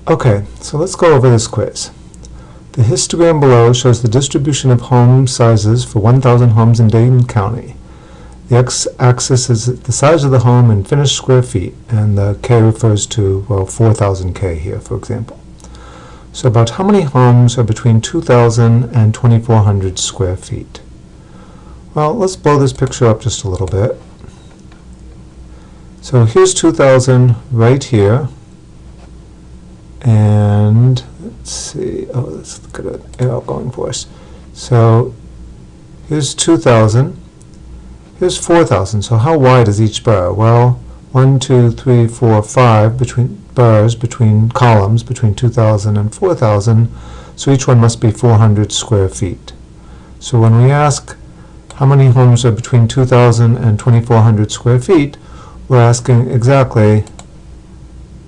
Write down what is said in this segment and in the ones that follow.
Okay, so let's go over this quiz. The histogram below shows the distribution of home sizes for 1,000 homes in Dane County. The x-axis is the size of the home in finished square feet, and the k refers to, well, 4,000 k here, for example. So about how many homes are between 2,000 and 2,400 square feet? Well, let's blow this picture up just a little bit. So here's 2,000 right here. And let's see, let's look at an arrow going for us. So here's 2,000, here's 4,000. So how wide is each burr? Well, 1, 2, 3, 4, 5 between columns between 2,000 and 4,000. So each one must be 400 square feet. So when we ask how many homes are between 2,000 and 2,400 square feet, we're asking exactly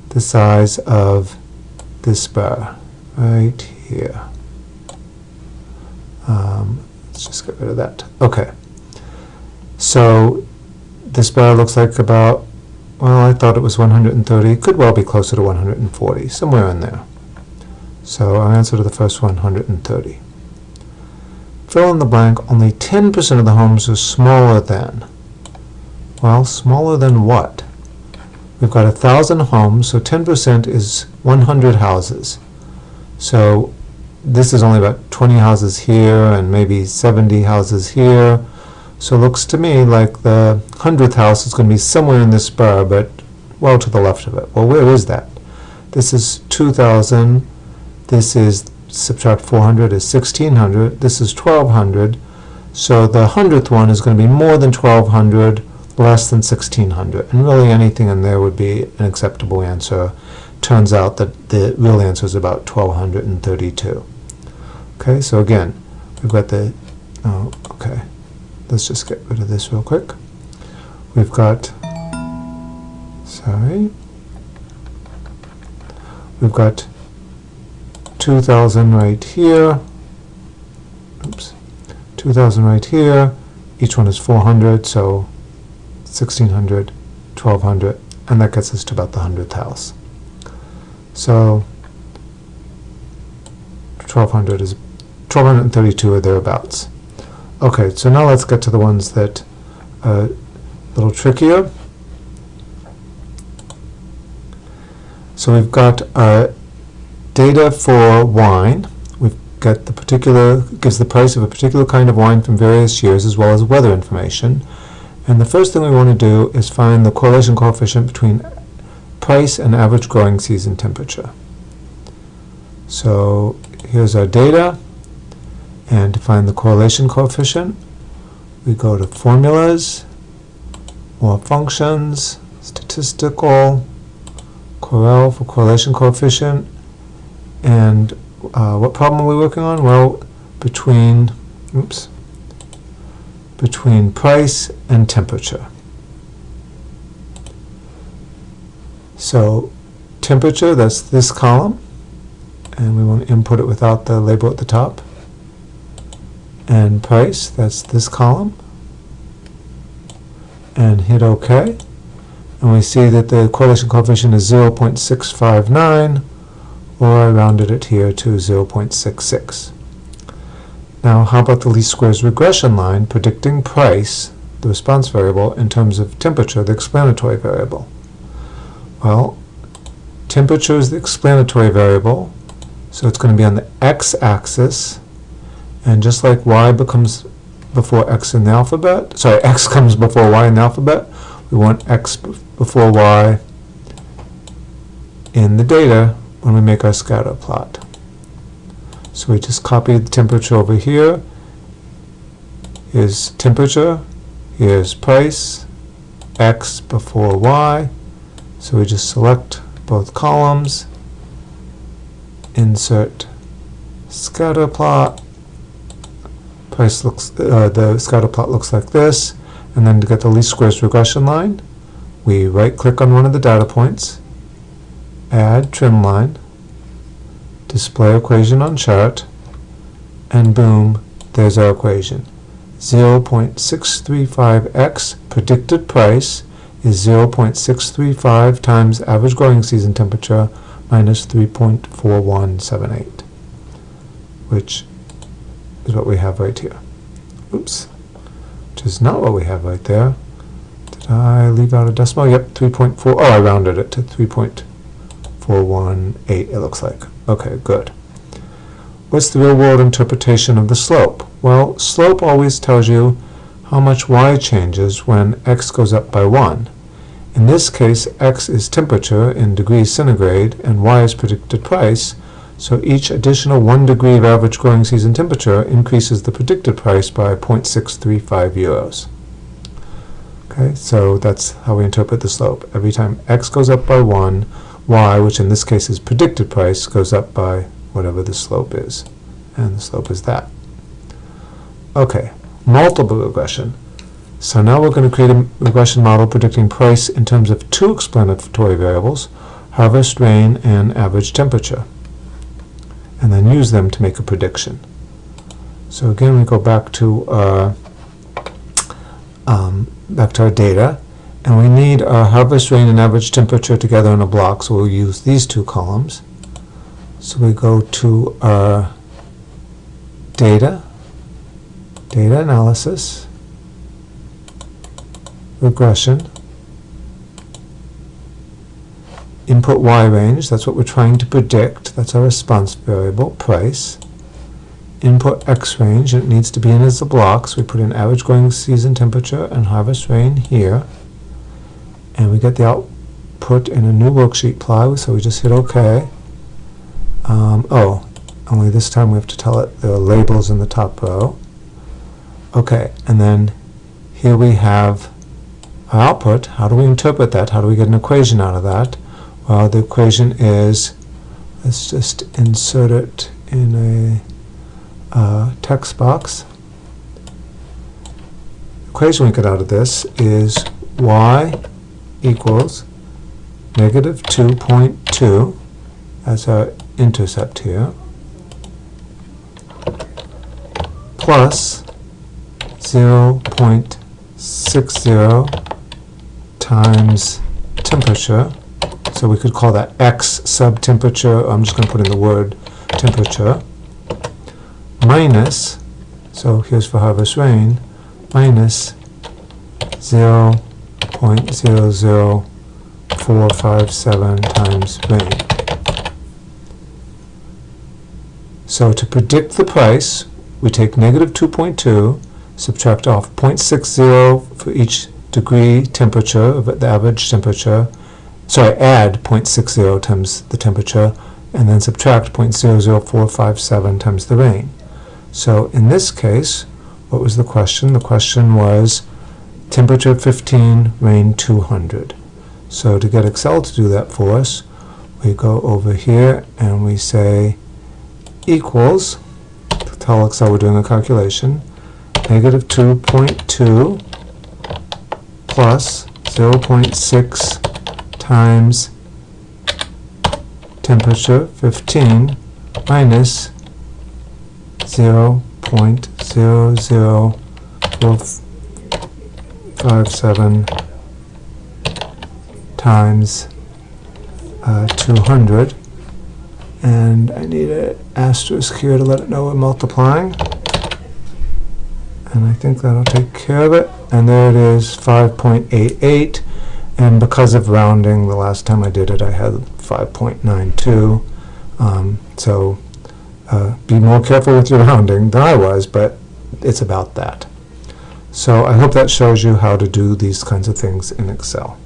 the size of this bar right here. Let's just get rid of that. Okay. So this bar looks like about, well, I thought it was 130. It could well be closer to 140, somewhere in there. So our answer to the first one, 130. Fill in the blank. Only 10% of the homes are smaller than. Well, smaller than what? We've got 1,000 homes, so 10% is 100 houses. So this is only about 20 houses here and maybe 70 houses here. So it looks to me like the 100th house is going to be somewhere in this bar, but well to the left of it. Well, where is that? This is 2,000. This is, subtract 400 is 1,600. This is 1,200. So the 100th one is going to be more than 1,200. Less than 1,600, and really anything in there would be an acceptable answer. Turns out that the real answer is about 1,232. Okay, so again, we've got the, okay, let's just get rid of this real quick. We've got, sorry, we've got 2,000 right here, oops, 2,000 right here, each one is 400, so 1,600, 1,200, and that gets us to about the 100th house. So 1,200 is 1,232 or thereabouts. Okay, so now let's get to the ones that are a little trickier. So we've got our data for wine. We've got the particular, gives the price of a particular kind of wine from various years as well as weather information. And the first thing we want to do is find the correlation coefficient between price and average growing season temperature. So here's our data, and to find the correlation coefficient, we go to Formulas, More Functions, Statistical, Corel for correlation coefficient, and what problem are we working on? Well, between price and temperature. So temperature, that's this column, and we want to input it without the label at the top. And price, that's this column, and hit OK. And we see that the correlation coefficient is 0.659, or I rounded it here to 0.66. Now, how about the least squares regression line predicting price, the response variable, in terms of temperature, the explanatory variable? Well, temperature is the explanatory variable, so it's going to be on the x-axis, and just like y becomes before x in the alphabet, sorry, x comes before y in the alphabet, we want x before y in the data when we make our scatter plot. So we just copy the temperature over here. Here's temperature, here's price, x before y. So we just select both columns, insert scatter plot. Price looks, the scatter plot looks like this. And then to get the least squares regression line, we right-click on one of the data points, add trim line, display equation on chart, and boom, there's our equation. 0.635x predicted price is 0.635 times average growing season temperature minus 3.4178, which is what we have right here. Oops, which is not what we have right there. Did I leave out a decimal? Yep, 3.4. Oh, I rounded it to 3.418, it looks like. Okay, good. What's the real-world interpretation of the slope? Well, slope always tells you how much y changes when x goes up by 1. In this case, x is temperature in degrees centigrade, and y is predicted price, so each additional 1 degree of average growing season temperature increases the predicted price by 0.635 euros. Okay, so that's how we interpret the slope. Every time x goes up by 1, y, which in this case is predicted price, goes up by whatever the slope is. And the slope is that. Okay, multiple regression. So now we're going to create a regression model predicting price in terms of 2 explanatory variables, harvest rain and average temperature, and then use them to make a prediction. So again, we go back to our data, and we need our harvest rain and average temperature together in a block, so we'll use these 2 columns. So we go to our data analysis, regression, input y range, that's what we're trying to predict, that's our response variable, price, input x range, and it needs to be in as a block, so we put in average growing season temperature and harvest rain here, and we get the output in a new worksheet ply, so we just hit OK. Only this time we have to tell it the labels in the top row. Okay, and then here we have our output. How do we interpret that? How do we get an equation out of that? Well, the equation is, let's just insert it in a text box. The equation we get out of this is y equals negative 2.2 as our intercept here, plus 0.60 times temperature, so we could call that x sub temperature. I'm just going to put in the word temperature, minus, so here's for harvest rain, minus 0.00457 times rain. So to predict the price, we take negative 2.2, subtract off 0.60 for each degree temperature of the average temperature, add 0.60 times the temperature, and then subtract 0.00457 times the rain. So in this case, what was the question? The question was temperature 15, rain 200. So to get Excel to do that for us, we go over here and we say equals, to tell Excel we're doing a calculation, negative 2.2 plus 0.6 times temperature 15 minus 0.00457 times 200, and I need an asterisk here to let it know we're multiplying, and I think that'll take care of it, and there it is, 5.88, and because of rounding, the last time I did it I had 5.92, so be more careful with your rounding than I was, but it's about that. So I hope that shows you how to do these kinds of things in Excel.